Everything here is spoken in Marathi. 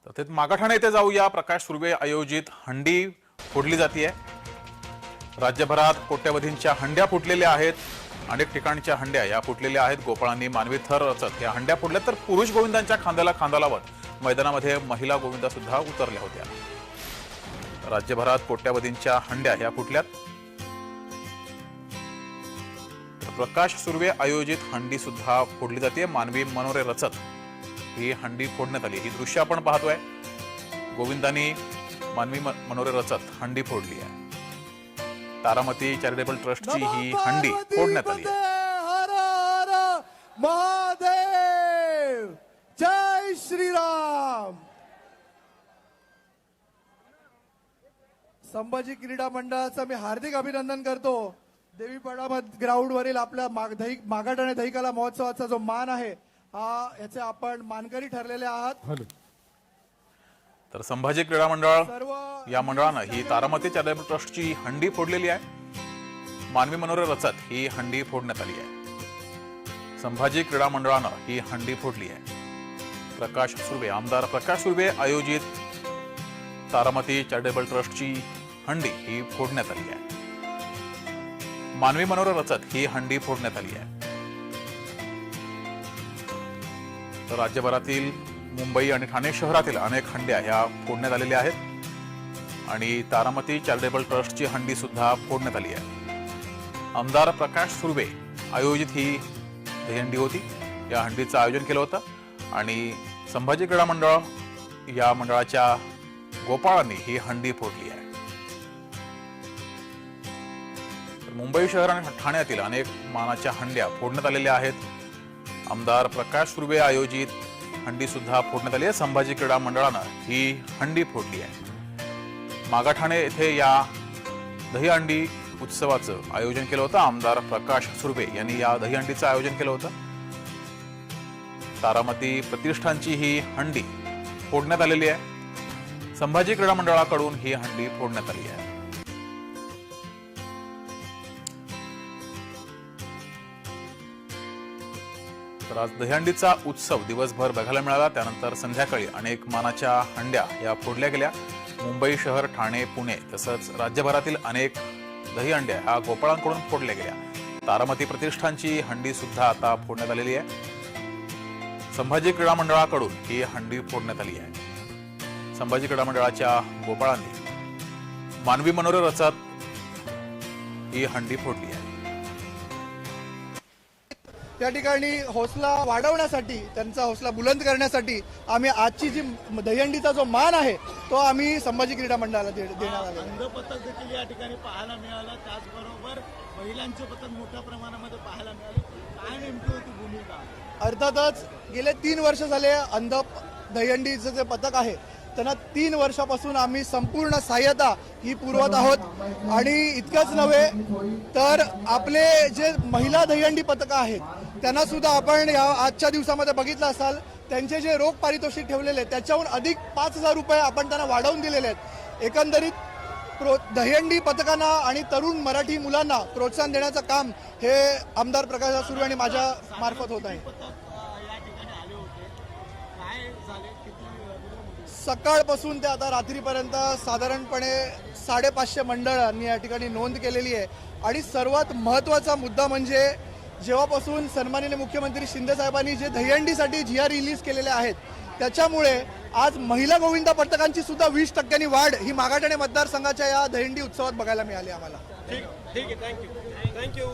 तर मागाठाणे येथे जाऊया. प्रकाश सुर्वे आयोजित हंडी फोडली जाते. राज्यभरात कोट्यवधींच्या हंड्या फुटलेल्या आहेत. अनेक ठिकाणच्या हंड्या या फुटलेल्या आहेत. गोपाळांनी मानवी थर रचत या हंड्या फोडल्या, तर पुरुष गोविंदांच्या खांद्याला खांदा लावत मैदानामध्ये महिला गोविंदा सुद्धा उतरल्या होत्या. राज्यभरात कोट्यवधींच्या हंड्या या फुटल्यात. प्रकाश सुर्वे आयोजित हंडी सुद्धा फोडली जाते. मानवी मनोरे रचत ही हंडी फोडण्यात आली. ही दृश्य आपण पाहतोय. गोविंदांनी मानवी मनोरे रचत हंडी फोडली आहे. तारामती चॅरिटेबल ट्रस्टची ही हंडी फोडण्यात आली आहे. हर हर महादेव, जय श्रीराम. संभाजी क्रीडा मंडळाचं मी हार्दिक अभिनंदन करतो. देवीपाडा ग्राउंड वरील आपल्या मागाठाणे दहिकाला महोत्सवाचा जो मान आहे हा याचे आपण मानकरी ठरलेले आहात. तर संभाजी क्रीडा मंडळ या मंडळानं ही तारामती चॅरिटेबल ट्रस्टची हंडी फोडलेली आहे. मानवी मनोरे रचत ही हंडी फोडण्यात आली आहे. संभाजी क्रीडा मंडळानं ही हंडी फोडली आहे. प्रकाश सुर्वे, आमदार प्रकाश सुर्वे आयोजित तारामती चॅरिटेबल ट्रस्टची हंडी ही फोडण्यात आली आहे. मानवी मनोरे रचत ही हंडी फोडण्यात आली आहे. तर राज्यभरातील मुंबई आणि ठाणे शहरातील अनेक हंड्या ह्या फोडण्यात आलेल्या आहेत आणि तारामती चॅरिटेबल ट्रस्टची हंडी सुद्धा फोडण्यात आली आहे. आमदार प्रकाश सुर्वे आयोजित ही दहीहंडी होती. या हंडीचं आयोजन केलं होतं आणि संभाजी क्रीडा मंडळ या मंडळाच्या गोपाळांनी ही हंडी फोडली आहे. मुंबई शहर आणि ठाण्यातील अनेक मानाच्या हंड्या फोडण्यात आलेल्या आहेत. आमदार प्रकाश सुर्वे आयोजित हंडी सुद्धा फोडण्यात आली आहे. संभाजी क्रीडा मंडळानं ही हंडी फोडली आहे. मागाठाणे येथे या दहीहंडी उत्सवाचं आयोजन केलं होतं. आमदार प्रकाश सुर्वे यांनी या दहीहंडीचं आयोजन केलं होतं. तारामती प्रतिष्ठानची ही हंडी फोडण्यात आलेली आहे. संभाजी क्रीडा मंडळाकडून ही हंडी फोडण्यात आली आहे. तर आज दहीहंडीचा उत्सव दिवसभर बघायला मिळाला. त्यानंतर संध्याकाळी अनेक मानाच्या हंड्या या फोडल्या गेल्या. मुंबई शहर, ठाणे, पुणे तसंच राज्यभरातील अनेक दहीहंड्या ह्या गोपाळांकडून फोडल्या गेल्या. तारामती प्रतिष्ठानची हंडी सुद्धा आता फोडण्यात आलेली आहे. संभाजी क्रीडा मंडळाकडून ही हंडी फोडण्यात आली आहे. संभाजी क्रीडा मंडळाच्या गोपाळांनी मानवी मनोरे रचत ही हंडी फोडली आहे. त्या ठिकाणी हौसला वाढवण्यासाठी, त्यांचा हौसला बुलंद करण्यासाठी आम्ही आजची जी दहीहंडीचा जो मान आहे तो आम्ही संभाजी क्रीडा मंडळाला देणार आहोत. अंध पथक देखील या ठिकाणी पाहायला मिळालं. त्याचबरोबर महिलांचे पथक मोठ्या प्रमाणामध्ये पाहायला मिळाले. काय नेमकी होती भूमिका? अर्थातच गेले 3 वर्ष झाले अंध दहीहंडीचं जे पथक आहे त्यांना 3 वर्षापासून आम्ही संपूर्ण सहाय्यता ही पुरवत आहोत. आणि इतकंच नव्हे तर आपले जे महिला दहीहंडी पथक आहेत त्यांना सुद्धा आपण या आजच्या दिवसामध्ये बघितलं असाल, त्यांचे जे रोख पारितोषिक ठेवलेले आहेत त्याच्याहून अधिक 5,000 रुपये आपण त्यांना वाढवून दिलेले आहेत. एकंदरीत दहीहंडी पथकांना आणि तरुण मराठी मुलांना प्रोत्साहन देण्याचं काम हे आमदार प्रकाश सुर्वे आणि माझ्या मार्फत होत आहे. सकाळपासून ते आता रात्रीपर्यंत साधारणपणे 550 मंडळांनी या ठिकाणी नोंद केलेली आहे. आणि सर्वात महत्त्वाचा मुद्दा म्हणजे जेव्हापासून सन्माननीय मुख्यमंत्री शिंदे साहेबांनी जे दहीहंडीसाठी GR रिलीज केलेले आहेत त्याच्यामुळे आज महिला गोविंदा पथकांची सुद्धा 20% वाढ ही मागाठाणे मतदारसंघाच्या या दहीहंडी उत्सवात बघायला मिळाली आम्हाला. ठीक आहे. थँक्यू.